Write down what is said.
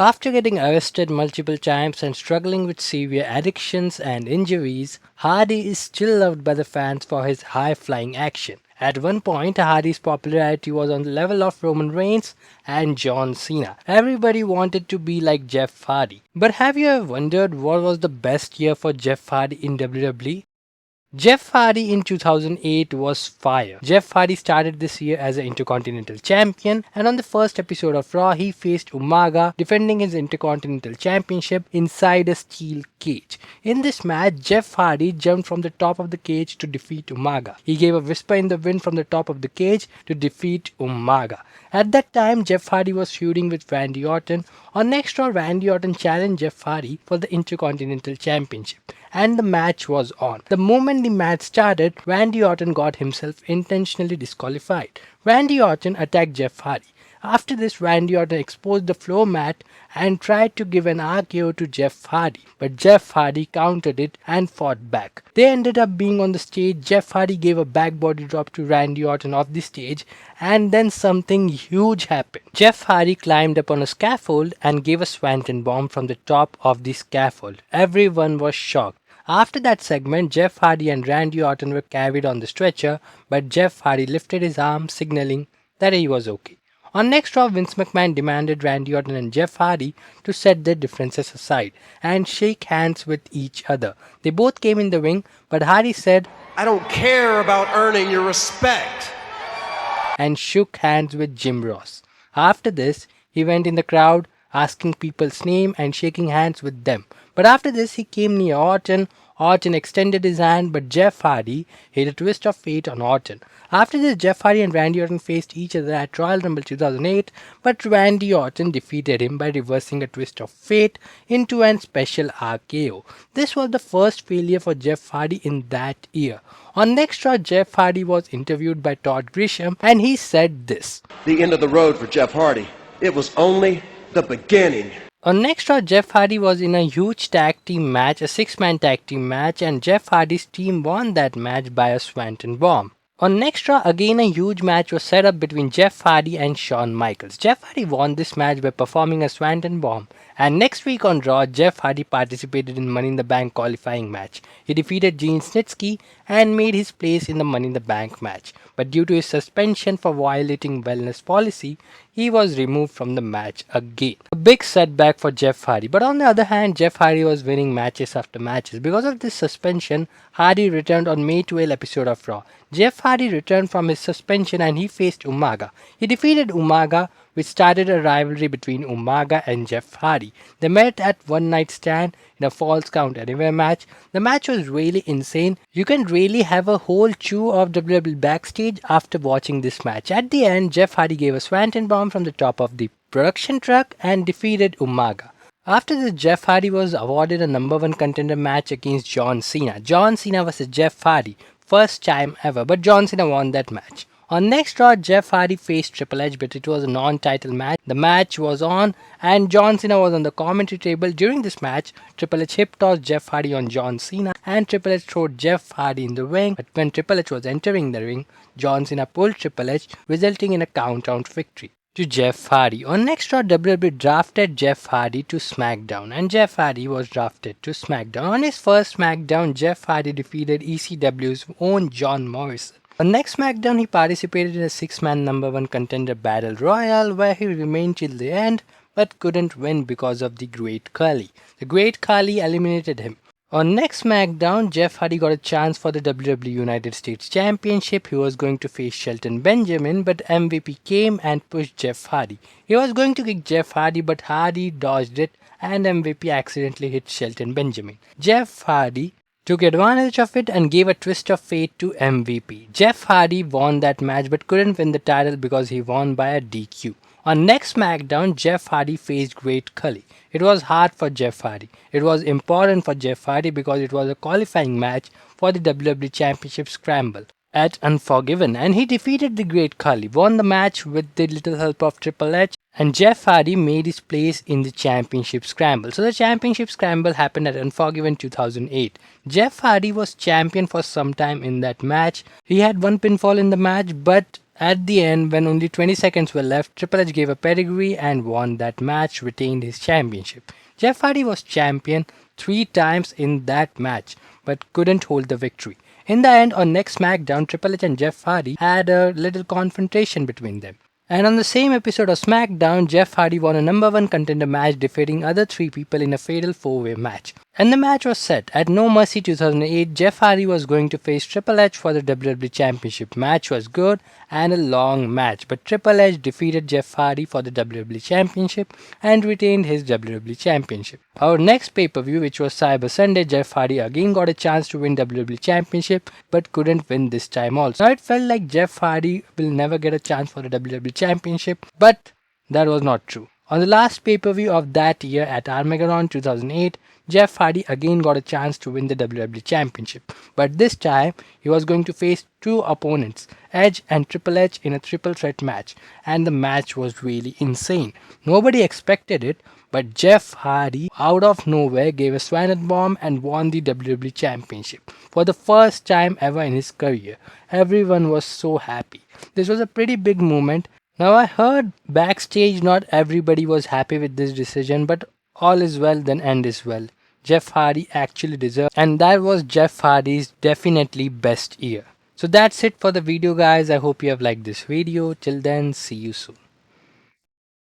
After getting arrested multiple times and struggling with severe addictions and injuries, Hardy is still loved by the fans for his high-flying action. At one point, Hardy's popularity was on the level of Roman Reigns and John Cena. Everybody wanted to be like Jeff Hardy. But have you ever wondered what was the best year for Jeff Hardy in WWE? Jeff Hardy in 2008 was fire. Jeff Hardy started this year as an Intercontinental Champion, and on the first episode of Raw, he faced Umaga, defending his Intercontinental Championship inside a steel cage. In this match, Jeff Hardy jumped from the top of the cage to defeat Umaga. He gave a whisper in the wind from the top of the cage to defeat Umaga. At that time, Jeff Hardy was feuding with Randy Orton. On next Raw, Randy Orton challenged Jeff Hardy for the Intercontinental Championship, and the match was on. The moment the match started, Randy Orton got himself intentionally disqualified. Randy Orton attacked Jeff Hardy. After this, Randy Orton exposed the floor mat and tried to give an RKO to Jeff Hardy, but Jeff Hardy countered it and fought back. They ended up being on the stage. Jeff Hardy gave a back body drop to Randy Orton off the stage, and then something huge happened. Jeff Hardy climbed up on a scaffold and gave a swanton bomb from the top of the scaffold. Everyone was shocked. After that segment, Jeff Hardy and Randy Orton were carried on the stretcher, but Jeff Hardy lifted his arm, signaling that he was okay. On next Raw, Vince McMahon demanded Randy Orton and Jeff Hardy to set their differences aside and shake hands with each other. They both came in the ring, but Hardy said, "I don't care about earning your respect," and shook hands with Jim Ross. After this, he went in the crowd asking people's name and shaking hands with them. But after this, he came near Orton. Orton extended his hand, but Jeff Hardy hit a twist of fate on Orton. After this, Jeff Hardy and Randy Orton faced each other at Royal Rumble 2008, but Randy Orton defeated him by reversing a twist of fate into an special RKO. This was the first failure for Jeff Hardy in that year. On next Raw, Jeff Hardy was interviewed by Todd Grisham, and he said this: "The end of the road for Jeff Hardy. It was only the beginning." On next Raw, Jeff Hardy was in a huge tag team match, a 6-man tag team match, and Jeff Hardy's team won that match by a swanton bomb. On next Raw, again a huge match was set up between Jeff Hardy and Shawn Michaels. Jeff Hardy won this match by performing a swanton bomb. And next week on Raw, Jeff Hardy participated in Money in the Bank qualifying match. He defeated Gene Snitsky and made his place in the Money in the Bank match. But due to his suspension for violating wellness policy, he was removed from the match again. A big setback for Jeff Hardy. But on the other hand, Jeff Hardy was winning matches after matches. Because of this suspension, Hardy returned on May 12 episode of Raw. Jeff Hardy returned from his suspension and he faced Umaga. He defeated Umaga, which started a rivalry between Umaga and Jeff Hardy. They met at One Night Stand in a Falls Count Anywhere match. The match was really insane. You can really have a whole chew of WWE backstage after watching this match. At the end, Jeff Hardy gave a swanton bomb from the top of the production truck and defeated Umaga. After this, Jeff Hardy was awarded a number 1 contender match against John Cena. John Cena vs Jeff Hardy. First time ever, but John Cena won that match. On next Raw, Jeff Hardy faced Triple H, but it was a non-title match. The match was on, and John Cena was on the commentary table. During this match, Triple H hip-tossed Jeff Hardy on John Cena, and Triple H threw Jeff Hardy in the ring. But when Triple H was entering the ring, John Cena pulled Triple H, resulting in a count-out victory to Jeff Hardy. On next Raw, WWE drafted Jeff Hardy to SmackDown, and Jeff Hardy was drafted to SmackDown. On his first SmackDown, Jeff Hardy defeated ECW's own John Morrison. On next SmackDown, he participated in a 6-man number 1 contender battle royal where he remained till the end but couldn't win because of the Great Khali. The Great Khali eliminated him. On next SmackDown, Jeff Hardy got a chance for the WWE United States Championship. He was going to face Shelton Benjamin, but MVP came and pushed Jeff Hardy. He was going to kick Jeff Hardy, but Hardy dodged it and MVP accidentally hit Shelton Benjamin. Jeff Hardy took advantage of it and gave a twist of fate to MVP. Jeff Hardy won that match but couldn't win the title because he won by a DQ. On next SmackDown, Jeff Hardy faced Great Khali. It was hard for Jeff Hardy. It was important for Jeff Hardy because it was a qualifying match for the WWE Championship Scramble at Unforgiven, and he defeated the Great Khali, won the match with the little help of Triple H, and Jeff Hardy made his place in the Championship Scramble. So the Championship Scramble happened at Unforgiven 2008. Jeff Hardy was champion for some time in that match. He had one pinfall in the match, but At the end, when only 20 seconds were left, Triple H gave a pedigree and won that match, retained his championship. Jeff Hardy was champion 3 times in that match, but couldn't hold the victory. In the end, on next SmackDown, Triple H and Jeff Hardy had a little confrontation between them. And on the same episode of SmackDown, Jeff Hardy won a number 1 contender match, defeating other 3 people in a fatal 4-way match. And the match was set. At No Mercy 2008, Jeff Hardy was going to face Triple H for the WWE Championship. Match was good and a long match, but Triple H defeated Jeff Hardy for the WWE Championship and retained his WWE Championship. Our next pay-per-view, which was Cyber Sunday, Jeff Hardy again got a chance to win WWE Championship but couldn't win this time also. Now it felt like Jeff Hardy will never get a chance for the WWE Championship, but that was not true. On the last pay-per-view of that year at Armageddon 2008, Jeff Hardy again got a chance to win the WWE Championship, but this time he was going to face 2 opponents, Edge and Triple H, in a triple threat match, and the match was really insane. Nobody expected it, but Jeff Hardy, out of nowhere, gave a Swanton bomb and won the WWE Championship for the first time ever in his career. Everyone was so happy. This was a pretty big moment. Now I heard backstage not everybody was happy with this decision, but all is well then end is well. Jeff Hardy actually deserved, and that was Jeff Hardy's definitely best year. So that's it for the video guys. I hope you have liked this video. Till then, see you soon.